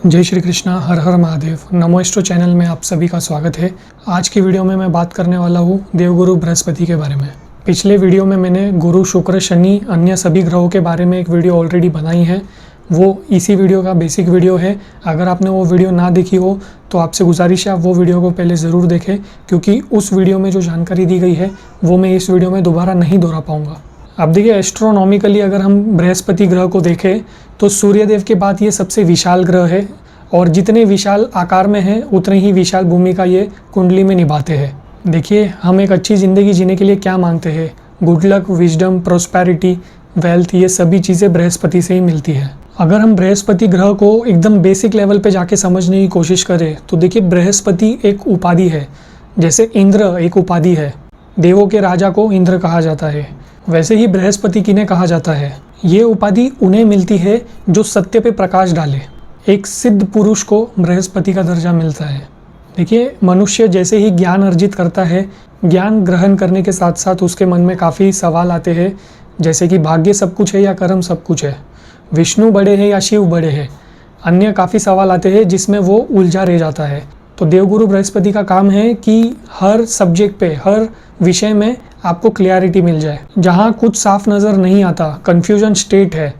जय श्री कृष्णा, हर हर महादेव। नमो astro channel में आप सभी का स्वागत है। आज की वीडियो में मैं बात करने वाला हूँ देवगुरु बृहस्पति के बारे में। पिछले वीडियो में मैंने गुरु, शुक्र, शनि, अन्य सभी ग्रहों के बारे में एक वीडियो ऑलरेडी बनाई है। वो इसी वीडियो का बेसिक वीडियो है। अगर आपने वो वीडियो ना देखी हो तो आपसे गुजारिश है आप वो वीडियो को पहले ज़रूर देखें, क्योंकि उस वीडियो में जो जानकारी दी गई है वो मैं इस वीडियो में दोबारा नहीं दोहरा पाऊँगा। अब देखिए, एस्ट्रोनॉमिकली अगर हम बृहस्पति ग्रह को देखें तो सूर्यदेव के बाद ये सबसे विशाल ग्रह है और जितने विशाल आकार में है उतने ही विशाल भूमिका ये कुंडली में निभाते हैं। देखिए, हम एक अच्छी ज़िंदगी जीने के लिए क्या मांगते हैं? Good luck, wisdom, prosperity, wealth, ये सभी चीज़ें बृहस्पति से ही मिलती है। अगर हम बृहस्पति ग्रह को एकदम बेसिक लेवल पे जाके समझने की कोशिश करें तो देखिए, बृहस्पति एक उपाधि है। जैसे इंद्र एक उपाधि है, देवों के राजा को इंद्र कहा जाता है, वैसे ही बृहस्पति किन्हें कहा जाता है? ये उपाधि उन्हें मिलती है जो सत्य पे प्रकाश डाले। एक सिद्ध पुरुष को बृहस्पति का दर्जा मिलता है। देखिए, मनुष्य जैसे ही ज्ञान अर्जित करता है, ज्ञान ग्रहण करने के साथ साथ उसके मन में काफ़ी सवाल आते हैं, जैसे कि भाग्य सब कुछ है या कर्म सब कुछ है, विष्णु बड़े हैं या शिव बड़े हैं, अन्य काफ़ी सवाल आते हैं जिसमें वो उलझा रह जाता है। तो देवगुरु बृहस्पति का काम है कि हर सब्जेक्ट पे, हर विषय में आपको क्लियरिटी मिल जाए। जहाँ कुछ साफ नज़र नहीं आता, कन्फ्यूजन स्टेट है,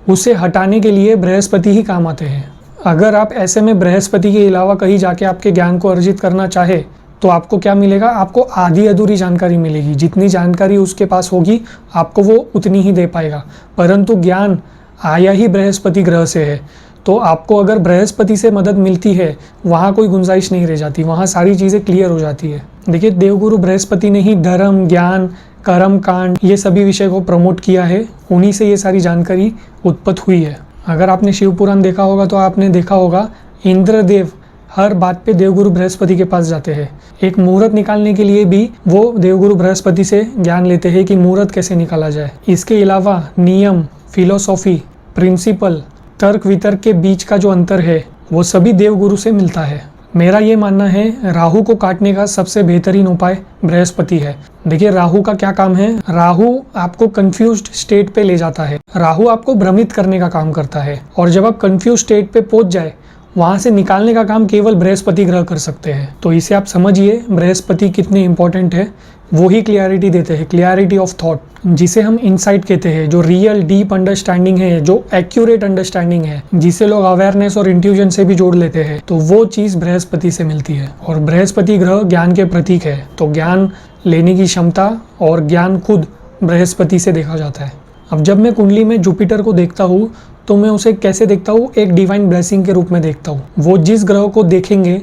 उसे हटाने के लिए बृहस्पति ही काम आते हैं। अगर आप ऐसे में बृहस्पति के अलावा कहीं जाके आपके ज्ञान को अर्जित करना चाहे तो आपको क्या मिलेगा? आपको आधी अधूरी जानकारी मिलेगी। जितनी जानकारी उसके पास होगी आपको वो उतनी ही दे पाएगा, परंतु ज्ञान आया ही बृहस्पति ग्रह से है। तो आपको अगर बृहस्पति से मदद मिलती है, वहाँ कोई गुंजाइश नहीं रह जाती, वहाँ सारी चीज़ें क्लियर हो जाती है। देखिए, देवगुरु बृहस्पति ने ही धर्म, ज्ञान, कर्म कांड, ये सभी विषय को प्रमोट किया है। उन्हीं से ये सारी जानकारी उत्पन्न हुई है। अगर आपने शिव पुराण देखा होगा तो आपने देखा होगा इंद्रदेव हर बात पे देवगुरु बृहस्पति के पास जाते हैं। एक मुहूर्त निकालने के लिए भी वो देवगुरु बृहस्पति से ज्ञान लेते हैं कि मुहूर्त कैसे निकाला जाए। इसके अलावा नियम, फिलोसॉफी, प्रिंसिपल, तर्क वितर्क के बीच का जो अंतर है वो सभी देवगुरु से मिलता है। मेरा ये मानना है, राहु को काटने का सबसे बेहतरीन उपाय बृहस्पति है। देखिए, राहु का क्या काम है? राहु आपको कंफ्यूज्ड स्टेट पे ले जाता है। राहु आपको भ्रमित करने का काम करता है, और जब आप कंफ्यूज स्टेट पे पहुंच जाए, वहां से निकालने का काम केवल बृहस्पति ग्रह कर सकते हैं। तो इसे आप समझिए बृहस्पति कितने इंपॉर्टेंट है। वो ही क्लियरिटी देते हैं, क्लियरिटी ऑफ थॉट, जिसे हम इनसाइट कहते हैं, जो रियल डीप अंडरस्टैंडिंग है, जो एक्यूरेट अंडरस्टैंडिंग है, जिसे लोग अवेयरनेस और इंट्यूजन से भी जोड़ लेते हैं। तो वो चीज़ बृहस्पति से मिलती है। और बृहस्पति ग्रह ज्ञान के प्रतीक है, तो ज्ञान लेने की क्षमता और ज्ञान खुद बृहस्पति से देखा जाता है। अब जब मैं कुंडली में जुपिटर को देखता हूँ तो मैं उसे कैसे देखता हूँ? एक डिवाइन ब्लेसिंग के रूप में देखता हूँ। वो जिस ग्रह को देखेंगे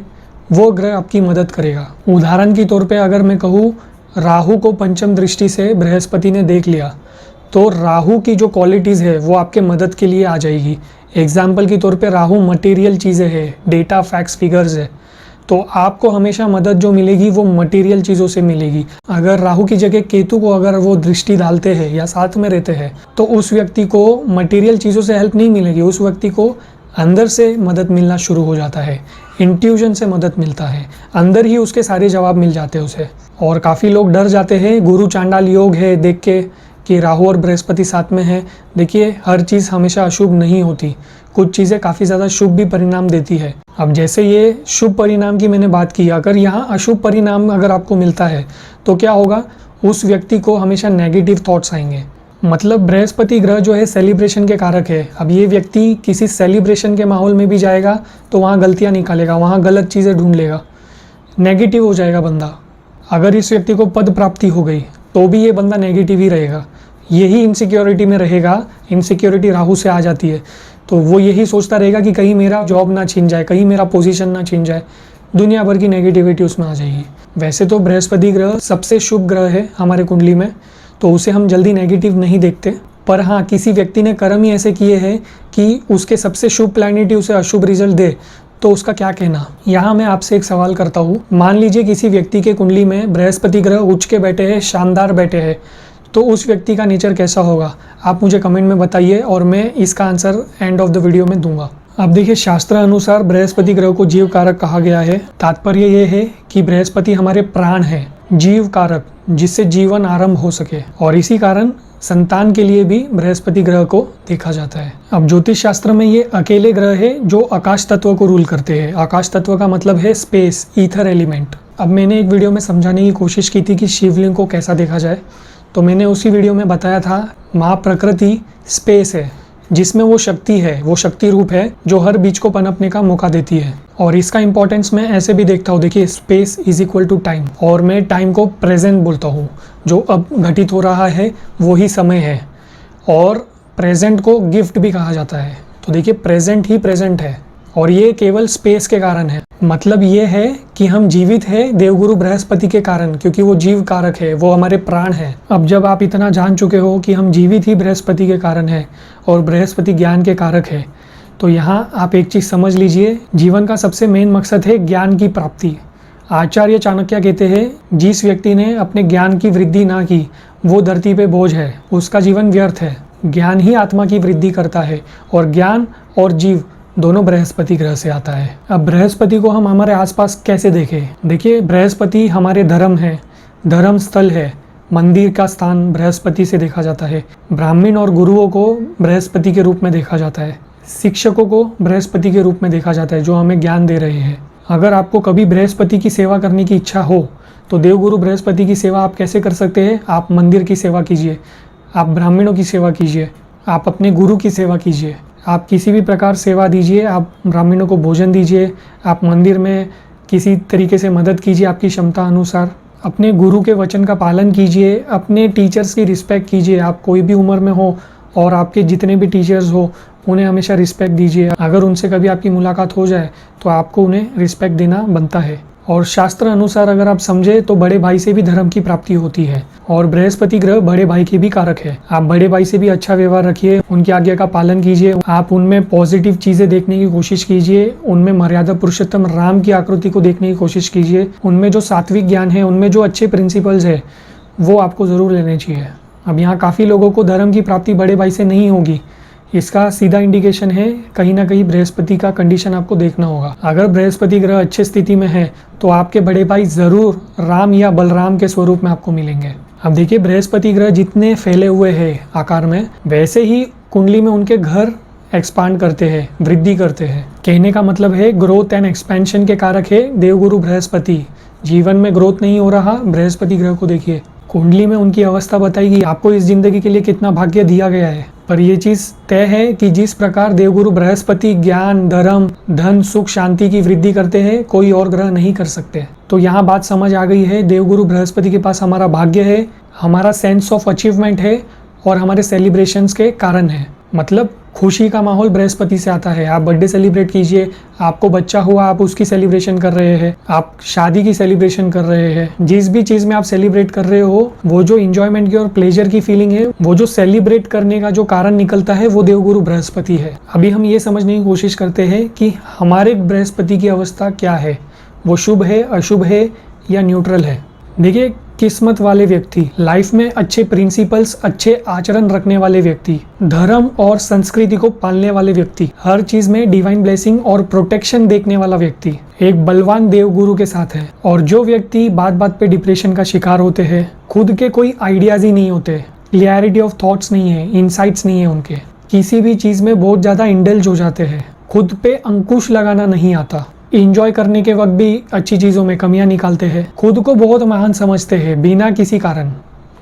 वो ग्रह आपकी मदद करेगा। उदाहरण के तौर पे अगर मैं कहूँ, राहु को पंचम दृष्टि से बृहस्पति ने देख लिया तो राहु की जो क्वालिटीज़ है वो आपके मदद के लिए आ जाएगी। एग्जाम्पल के तौर पे राहु मटेरियल चीज़ें है, डेटा, फैक्ट्स, फिगर्स है, तो आपको हमेशा मदद जो मिलेगी वो मटेरियल चीज़ों से मिलेगी। अगर राहु की जगह केतु को अगर वो दृष्टि डालते हैं या साथ में रहते हैं तो उस व्यक्ति को मटेरियल चीज़ों से हेल्प नहीं मिलेगी, उस व्यक्ति को अंदर से मदद मिलना शुरू हो जाता है, इंट्यूजन से मदद मिलता है, अंदर ही उसके सारे जवाब मिल जाते हैं उसे। और काफ़ी लोग डर जाते हैं गुरु चांडाल योग है देख के कि राहु और बृहस्पति साथ में है। देखिए, हर चीज़ हमेशा अशुभ नहीं होती, कुछ चीज़ें काफ़ी ज़्यादा शुभ भी परिणाम देती है। अब जैसे ये शुभ परिणाम की मैंने बात की, अगर यहाँ अशुभ परिणाम अगर आपको मिलता है तो क्या होगा? उस व्यक्ति को हमेशा नेगेटिव थॉट्स आएंगे। मतलब बृहस्पति ग्रह जो है सेलिब्रेशन के कारक है। अब ये व्यक्ति किसी सेलिब्रेशन के माहौल में भी जाएगा तो वहाँ गलतियाँ निकालेगा, वहाँ गलत चीज़ें ढूंढ लेगा, नेगेटिव हो जाएगा बंदा। अगर इस व्यक्ति को पद प्राप्ति हो गई तो भी ये बंदा नेगेटिव ही रहेगा, यही इनसिक्योरिटी में रहेगा। इनसिक्योरिटी राहु से आ जाती है तो वो यही सोचता रहेगा कि कहीं मेरा जॉब ना छीन जाए, कहीं मेरा पोजीशन ना छीन जाए, दुनिया भर की नेगेटिविटी उसमें आ जाएगी। वैसे तो बृहस्पति ग्रह सबसे शुभ ग्रह है हमारे कुंडली में, तो उसे हम जल्दी नेगेटिव नहीं देखते। पर हाँ, किसी व्यक्ति ने कर्म ही ऐसे किए हैं कि उसके सबसे शुभ प्लैनेट ही उसे अशुभ रिजल्ट दे, तो उसका क्या कहना? यहाँ मैं आपसे एक सवाल करता हूँ। मान लीजिए किसी व्यक्ति के कुंडली में बृहस्पति ग्रह उच्च के बैठे हैं, शानदार बैठे हैं, तो उस व्यक्ति का नेचर कैसा होगा? आप मुझे कमेंट में बताइए और मैं इसका answer end of the video में दूंगा। अब देखिए, शास्त्र अनुसार बृहस्पति ग्रह को जीव कारक कहा गया है। तात्पर्य ये है कि बृहस्पति हमारे प्राण है, जीव कारक, जिससे जीवन आरंभ हो सके। और इसी कारण संतान के लिए भी बृहस्पति ग्रह को देखा जाता है। अब ज्योतिष शास्त्र में ये अकेले ग्रह है जो आकाश तत्व को रूल करते हैं। आकाश तत्व का मतलब है स्पेस, ईथर एलिमेंट। अब मैंने एक वीडियो में समझाने की कोशिश की थी कि शिवलिंग को कैसा देखा जाए, तो मैंने उसी वीडियो में बताया था माँ प्रकृति स्पेस है, जिसमें वो शक्ति है, वो शक्ति रूप है जो हर बीज को पनपने का मौका देती है। और इसका इंपॉर्टेंस मैं ऐसे भी देखता हूँ, देखिए space is equal to time, और मैं टाइम को प्रेजेंट बोलता हूँ। जो अब घटित हो रहा है वो ही समय है, और प्रेजेंट को गिफ्ट भी कहा जाता है। तो देखिए प्रेजेंट ही प्रेजेंट है, और ये केवल स्पेस के कारण है। मतलब ये है कि हम जीवित हैं देवगुरु बृहस्पति के कारण, क्योंकि वो जीव कारक है, वो हमारे प्राण है। अब जब आप इतना जान चुके हो कि हम जीवित ही बृहस्पति के कारण है और बृहस्पति ज्ञान के कारक है, तो यहाँ आप एक चीज़ समझ लीजिए, जीवन का सबसे मेन मकसद है ज्ञान की प्राप्ति। आचार्य चाणक्य कहते हैं जिस व्यक्ति ने अपने ज्ञान की वृद्धि ना की वो धरती पे बोझ है, उसका जीवन व्यर्थ है। ज्ञान ही आत्मा की वृद्धि करता है, और ज्ञान और जीव दोनों बृहस्पति ग्रह से आता है। अब बृहस्पति को हम हमारे आसपास कैसे देखें? देखिए बृहस्पति हमारे धर्म है, धर्म स्थल है, मंदिर का स्थान बृहस्पति से देखा जाता है। ब्राह्मण और गुरुओं को बृहस्पति के रूप में देखा जाता है, शिक्षकों को बृहस्पति के रूप में देखा जाता है जो हमें ज्ञान दे रहे हैं। अगर आपको कभी बृहस्पति की सेवा करने की इच्छा हो तो देवगुरु बृहस्पति की सेवा आप कैसे कर सकते हैं? आप मंदिर की सेवा कीजिए, आप ब्राह्मणों की सेवा कीजिए, आप अपने गुरु की सेवा कीजिए, आप किसी भी प्रकार सेवा दीजिए, आप ब्राह्मणों को भोजन दीजिए, आप मंदिर में किसी तरीके से मदद कीजिए आपकी क्षमता अनुसार। अपने गुरु के वचन का पालन कीजिए, अपने टीचर्स की रिस्पेक्ट कीजिए। आप कोई भी उम्र में हो और आपके जितने भी टीचर्स हो उन्हें हमेशा रिस्पेक्ट दीजिए। अगर उनसे कभी आपकी मुलाकात हो जाए तो आपको उन्हें रिस्पेक्ट देना बनता है। और शास्त्र अनुसार अगर आप समझे तो बड़े भाई से भी धर्म की प्राप्ति होती है, और बृहस्पति ग्रह बड़े भाई के भी कारक है। आप बड़े भाई से भी अच्छा व्यवहार रखिए, उनकी आज्ञा का पालन कीजिए, आप उनमें पॉजिटिव चीजें देखने की कोशिश कीजिए, उनमें मर्यादा पुरुषोत्तम राम की आकृति को देखने की कोशिश कीजिए, उनमें जो सात्विक ज्ञान है, उनमें जो अच्छे प्रिंसिपल्स है वो आपको जरूर लेने चाहिए। अब यहाँ काफ़ी लोगों को धर्म की प्राप्ति बड़े भाई से नहीं होगी, इसका सीधा इंडिकेशन है कहीं ना कहीं बृहस्पति का कंडीशन आपको देखना होगा। अगर बृहस्पति ग्रह अच्छे स्थिति में है तो आपके बड़े भाई जरूर राम या बलराम के स्वरूप में आपको मिलेंगे। अब देखिए बृहस्पति ग्रह जितने फैले हुए हैं आकार में, वैसे ही कुंडली में उनके घर एक्सपांड करते हैं, वृद्धि करते हैं। कहने का मतलब है ग्रोथ एंड एक्सपेंशन के कारक है देवगुरु बृहस्पति। जीवन में ग्रोथ नहीं हो रहा, बृहस्पति ग्रह को देखिए, कुंडली में उनकी अवस्था बताएगी आपको इस जिंदगी के लिए कितना भाग्य दिया गया है। पर ये चीज तय है कि जिस प्रकार देवगुरु बृहस्पति ज्ञान, धर्म, धन, सुख, शांति की वृद्धि करते हैं, कोई और ग्रह नहीं कर सकते। तो यहाँ बात समझ आ गई है, देवगुरु बृहस्पति के पास हमारा भाग्य है, हमारा सेंस ऑफ अचीवमेंट है, और हमारे सेलिब्रेशंस के कारण है। मतलब खुशी का माहौल बृहस्पति से आता है। आप बर्थडे सेलिब्रेट कीजिए, आपको बच्चा हुआ आप उसकी सेलिब्रेशन कर रहे हैं, आप शादी की सेलिब्रेशन कर रहे हैं, जिस भी चीज में आप सेलिब्रेट कर रहे हो, वो जो इंजॉयमेंट की और प्लेजर की फीलिंग है, वो जो सेलिब्रेट करने का जो कारण निकलता है, वो देवगुरु बृहस्पति है। अभी हम ये समझने की कोशिश करते हैं कि हमारे बृहस्पति की अवस्था क्या है, वो शुभ है, अशुभ है या न्यूट्रल है। देखिए किस्मत वाले व्यक्ति, लाइफ में अच्छे प्रिंसिपल्स, अच्छे आचरण रखने वाले व्यक्ति, धर्म और संस्कृति को पालने वाले व्यक्ति, हर चीज में डिवाइन ब्लेसिंग और प्रोटेक्शन देखने वाला व्यक्ति एक बलवान देवगुरु के साथ है। और जो व्यक्ति बात बात पे डिप्रेशन का शिकार होते हैं, खुद के कोई आइडियाज ही नहीं होते, क्लियरिटी ऑफ थॉट्स नहीं है, इनसाइट्स नहीं है उनके, किसी भी चीज में बहुत ज्यादा इंडल्ज हो जाते हैं, खुद पे अंकुश लगाना नहीं आता, इंजॉय करने के वक्त भी अच्छी चीज़ों में कमियां निकालते हैं, खुद को बहुत महान समझते हैं बिना किसी कारण,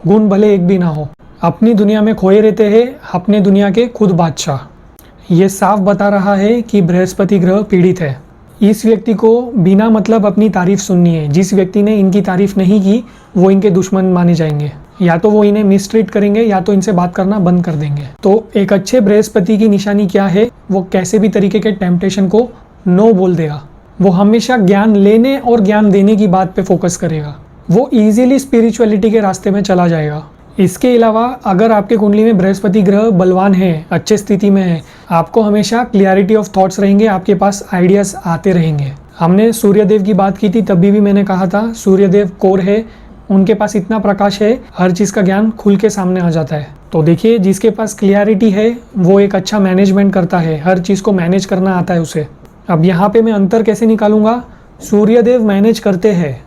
गुण भले एक भी ना हो, अपनी दुनिया में खोए रहते हैं, अपने दुनिया के खुद बादशाह। ये साफ बता रहा है कि बृहस्पति ग्रह पीड़ित है। इस व्यक्ति को बिना मतलब अपनी तारीफ सुननी है। जिस व्यक्ति ने इनकी तारीफ नहीं की वो इनके दुश्मन माने जाएंगे, या तो वो इन्हें मिसट्रीट करेंगे या तो इनसे बात करना बंद कर देंगे। तो एक अच्छे बृहस्पति की निशानी क्या है? वो कैसे भी तरीके के टेम्पटेशन को नो बोल देगा, वो हमेशा ज्ञान लेने और ज्ञान देने की बात पे फोकस करेगा, वो इजीली स्पिरिचुअलिटी के रास्ते में चला जाएगा। इसके अलावा अगर आपके कुंडली में बृहस्पति ग्रह बलवान है, अच्छे स्थिति में है, आपको हमेशा क्लियरिटी ऑफ थॉट्स रहेंगे, आपके पास आइडियाज आते रहेंगे। हमने सूर्यदेव की बात की थी, तभी भी मैंने कहा था सूर्यदेव कोर है, उनके पास इतना प्रकाश है, हर चीज़ का ज्ञान खुल के सामने आ जाता है। तो देखिए जिसके पास क्लियरिटी है वो एक अच्छा मैनेजमेंट करता है, हर चीज़ को मैनेज करना आता है उसे। अब यहाँ पे मैं अंतर कैसे निकालूंगा? सूर्यदेव मैनेज करते हैं,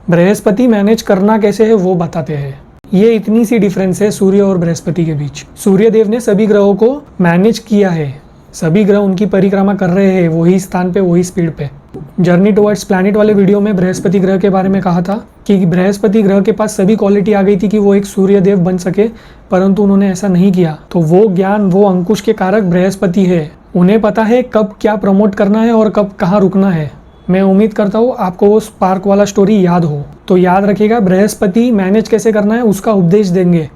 बृहस्पति मैनेज करना कैसे है वो बताते हैं। ये इतनी सी डिफरेंस है सूर्य और बृहस्पति के बीच। सूर्य देव ने सभी ग्रहों को मैनेज किया है, सभी ग्रह उनकी परिक्रमा कर रहे हैं वही स्थान पे, वही स्पीड पे। जर्नी टुवर्ड्स प्लैनेट वाले वीडियो में बृहस्पति ग्रह के बारे में कहा था कि बृहस्पति ग्रह के पास सभी क्वालिटी आ गई थी कि वो एक सूर्य देव बन सके, परंतु उन्होंने ऐसा नहीं किया। तो वो ज्ञान, वो अंकुश के कारक बृहस्पति है। उन्हें पता है कब क्या प्रमोट करना है और कब कहाँ रुकना है। मैं उम्मीद करता हूँ आपको वो स्पार्क वाला स्टोरी याद हो। तो याद रखिएगा, बृहस्पति मैनेज कैसे करना है उसका उपदेश देंगे,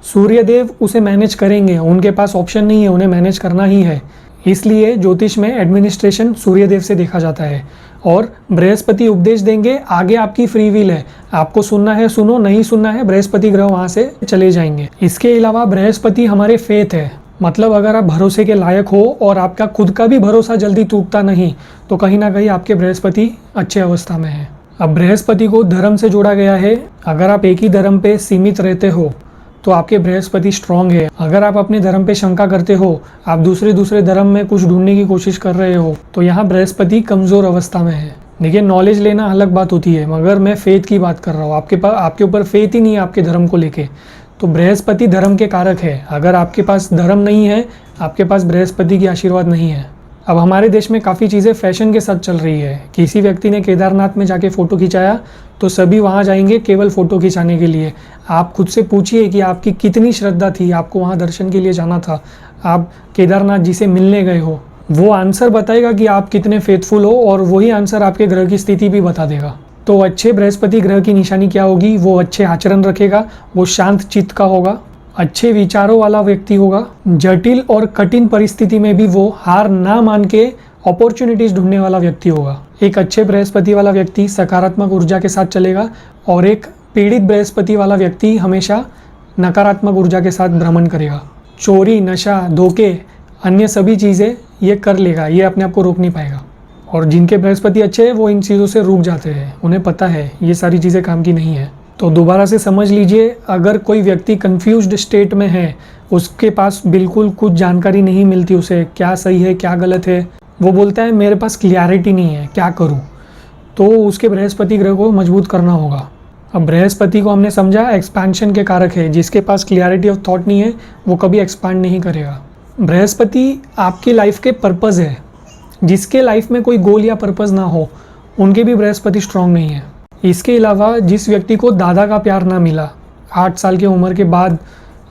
सूर्यदेव उसे मैनेज करेंगे। उनके पास ऑप्शन नहीं है, उन्हें मैनेज करना ही है। इसलिए ज्योतिष में एडमिनिस्ट्रेशन सूर्यदेव से देखा जाता है और बृहस्पति उपदेश देंगे। आगे आपकी फ्री विल है, आपको सुनना है सुनो, नहीं सुनना है बृहस्पति ग्रह वहाँ से चले जाएंगे। इसके अलावा बृहस्पति हमारे फेथ है, मतलब अगर आप भरोसे के लायक हो और आपका खुद का भी भरोसा जल्दी टूटता नहीं तो कहीं ना कहीं आपके बृहस्पति अच्छे अवस्था में है। अब बृहस्पति को धर्म से जोड़ा गया है। अगर आप एक ही धर्म पे सीमित रहते हो तो आपके बृहस्पति स्ट्रांग है। अगर आप अपने धर्म पे शंका करते हो, आप दूसरे धर्म में कुछ ढूंढने की कोशिश कर रहे हो, तो यहाँ बृहस्पति कमजोर अवस्था में है। देखिए, नॉलेज लेना अलग बात होती है, मगर मैं फेथ की बात कर रहा हूँ। आपके ऊपर फेथ ही नहीं है आपके धर्म को लेके, तो बृहस्पति धर्म के कारक है। अगर आपके पास धर्म नहीं है, आपके पास बृहस्पति की आशीर्वाद नहीं है। अब हमारे देश में काफ़ी चीज़ें फैशन के साथ चल रही है। किसी व्यक्ति ने केदारनाथ में जाके फ़ोटो खिंचाया तो सभी वहाँ जाएंगे केवल फ़ोटो खिंचाने के लिए। आप खुद से पूछिए कि आपकी कितनी श्रद्धा थी, आपको वहाँ दर्शन के लिए जाना था, आप केदारनाथ जी से मिलने गए हो। वो आंसर बताएगा कि आप कितने फेथफुल हो और वही आंसर आपके ग्रह की स्थिति भी बता देगा। तो अच्छे बृहस्पति ग्रह की निशानी क्या होगी? वो अच्छे आचरण रखेगा, वो शांत चित्त का होगा, अच्छे विचारों वाला व्यक्ति होगा, जटिल और कठिन परिस्थिति में भी वो हार ना मान के अपॉर्चुनिटीज ढूंढने वाला व्यक्ति होगा। एक अच्छे बृहस्पति वाला व्यक्ति सकारात्मक ऊर्जा के साथ चलेगा और एक पीड़ित बृहस्पति वाला व्यक्ति हमेशा नकारात्मक ऊर्जा के साथ भ्रमण करेगा। चोरी, नशा, धोखे, अन्य सभी चीज़ें ये कर लेगा, ये अपने आप को रोक नहीं पाएगा। और जिनके बृहस्पति अच्छे हैं वो इन चीज़ों से रुक जाते हैं, उन्हें पता है ये सारी चीज़ें काम की नहीं है। तो दोबारा से समझ लीजिए, अगर कोई व्यक्ति कंफ्यूज्ड स्टेट में है, उसके पास बिल्कुल कुछ जानकारी नहीं मिलती, उसे क्या सही है क्या गलत है, वो बोलता है मेरे पास क्लियरिटी नहीं है, क्या करूं, तो उसके बृहस्पति ग्रह को मजबूत करना होगा। अब बृहस्पति को हमने समझा एक्सपेंशन के कारक है। जिसके पास क्लियरिटी ऑफ थॉट नहीं है वो कभी एक्सपांड नहीं करेगा। बृहस्पति आपकी लाइफ के पर्पज़ है। जिसके लाइफ में कोई गोल या पर्पज़ ना हो उनके भी बृहस्पति स्ट्रांग नहीं है। इसके अलावा जिस व्यक्ति को दादा का प्यार ना मिला, 8 साल की उम्र के बाद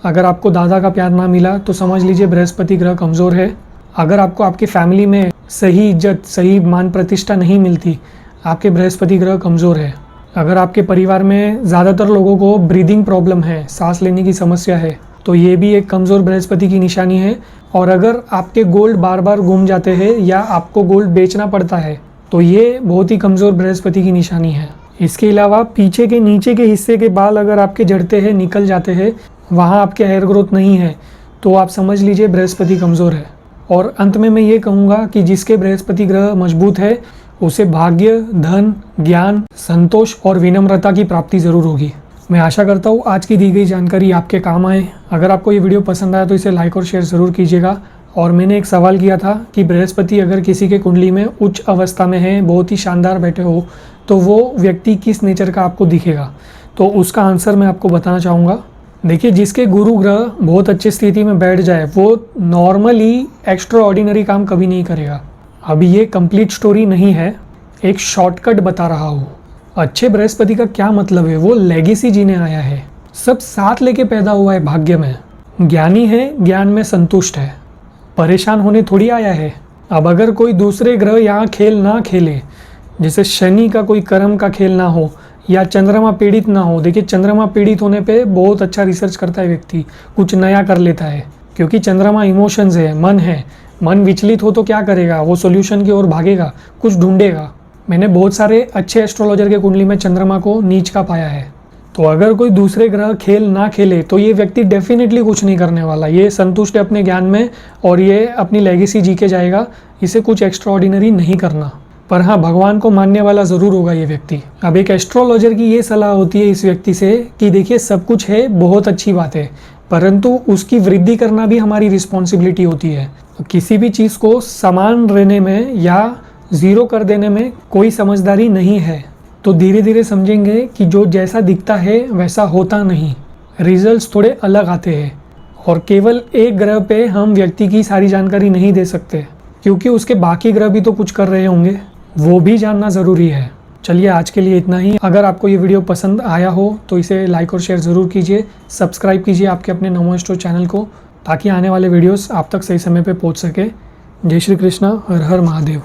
अगर आपको दादा का प्यार ना मिला तो समझ लीजिए बृहस्पति ग्रह कमज़ोर है। अगर आपको आपकी फैमिली में सही इज्जत, सही मान प्रतिष्ठा नहीं मिलती, आपके बृहस्पति ग्रह कमज़ोर है। अगर आपके परिवार में ज़्यादातर लोगों को ब्रीदिंग प्रॉब्लम है, सांस लेने की समस्या है, तो ये भी एक कमज़ोर बृहस्पति की निशानी है। और अगर आपके गोल्ड बार बार गुम जाते हैं या आपको गोल्ड बेचना पड़ता है तो ये बहुत ही कमज़ोर बृहस्पति की निशानी है। इसके अलावा पीछे के नीचे के हिस्से के बाल अगर आपके झड़ते हैं, निकल जाते हैं, वहाँ आपके हेयर ग्रोथ नहीं है, तो आप समझ लीजिए बृहस्पति कमज़ोर है। और अंत में मैं ये कहूँगा कि जिसके बृहस्पति ग्रह मजबूत है उसे भाग्य, धन, ज्ञान, संतोष और विनम्रता की प्राप्ति ज़रूर होगी। मैं आशा करता हूँ आज की दी गई जानकारी आपके काम आए। अगर आपको ये वीडियो पसंद आया तो इसे लाइक और शेयर ज़रूर कीजिएगा। और मैंने एक सवाल किया था कि बृहस्पति अगर किसी के कुंडली में उच्च अवस्था में है, बहुत ही शानदार बैठे हो, तो वो व्यक्ति किस नेचर का आपको दिखेगा, तो उसका आंसर मैं आपको बताना चाहूँगा। देखिए, जिसके गुरु ग्रह बहुत अच्छी स्थिति में बैठ जाए वो नॉर्मली एक्स्ट्रा ऑर्डिनरी काम कभी नहीं करेगा। अभी ये कंप्लीट स्टोरी नहीं है, एक शॉर्टकट बता रहा हूँ। अच्छे बृहस्पति का क्या मतलब है? वो लेगेसी जीने आया है, सब साथ लेके पैदा हुआ है, भाग्य में ज्ञानी है, ज्ञान में संतुष्ट है, परेशान होने थोड़ी आया है। अब अगर कोई दूसरे ग्रह यहाँ खेल ना खेले, जैसे शनि का कोई कर्म का खेल ना हो या चंद्रमा पीड़ित ना हो। देखिए, चंद्रमा पीड़ित होने पे बहुत अच्छा रिसर्च करता है व्यक्ति, कुछ नया कर लेता है, क्योंकि चंद्रमा इमोशंस है, मन है। मन विचलित हो तो क्या करेगा? वो सॉल्यूशन की ओर भागेगा, कुछ ढूंढेगा। मैंने बहुत सारे अच्छे एस्ट्रोलॉजर के कुंडली में चंद्रमा को नीच का पाया है। तो अगर कोई दूसरे ग्रह खेल ना खेले तो ये व्यक्ति डेफिनेटली कुछ नहीं करने वाला। ये संतुष्ट है अपने ज्ञान में और ये अपनी लेगेसी जी के जाएगा। इसे कुछ एक्स्ट्रा ऑर्डिनरी नहीं करना, पर हाँ, भगवान को मानने वाला ज़रूर होगा ये व्यक्ति। अब एक एस्ट्रोलॉजर की ये सलाह होती है इस व्यक्ति से कि देखिए, सब कुछ है, बहुत अच्छी बात है, परंतु उसकी वृद्धि करना भी हमारी रिस्पॉन्सिबिलिटी होती है। तो किसी भी चीज़ को समान रहने में या ज़ीरो कर देने में कोई समझदारी नहीं है। तो धीरे धीरे समझेंगे कि जो जैसा दिखता है वैसा होता नहीं। रिजल्ट्स थोड़े अलग आते हैं और केवल एक ग्रह पे हम व्यक्ति की सारी जानकारी नहीं दे सकते, क्योंकि उसके बाकी ग्रह भी तो कुछ कर रहे होंगे, वो भी जानना ज़रूरी है। चलिए आज के लिए इतना ही। अगर आपको ये वीडियो पसंद आया हो तो इसे लाइक और शेयर ज़रूर कीजिए। सब्सक्राइब कीजिए आपके अपने नमो एस्ट्रो चैनल को, ताकि आने वाले वीडियोस आप तक सही समय पे पहुंच सके। जय श्री कृष्णा, हर हर महादेव।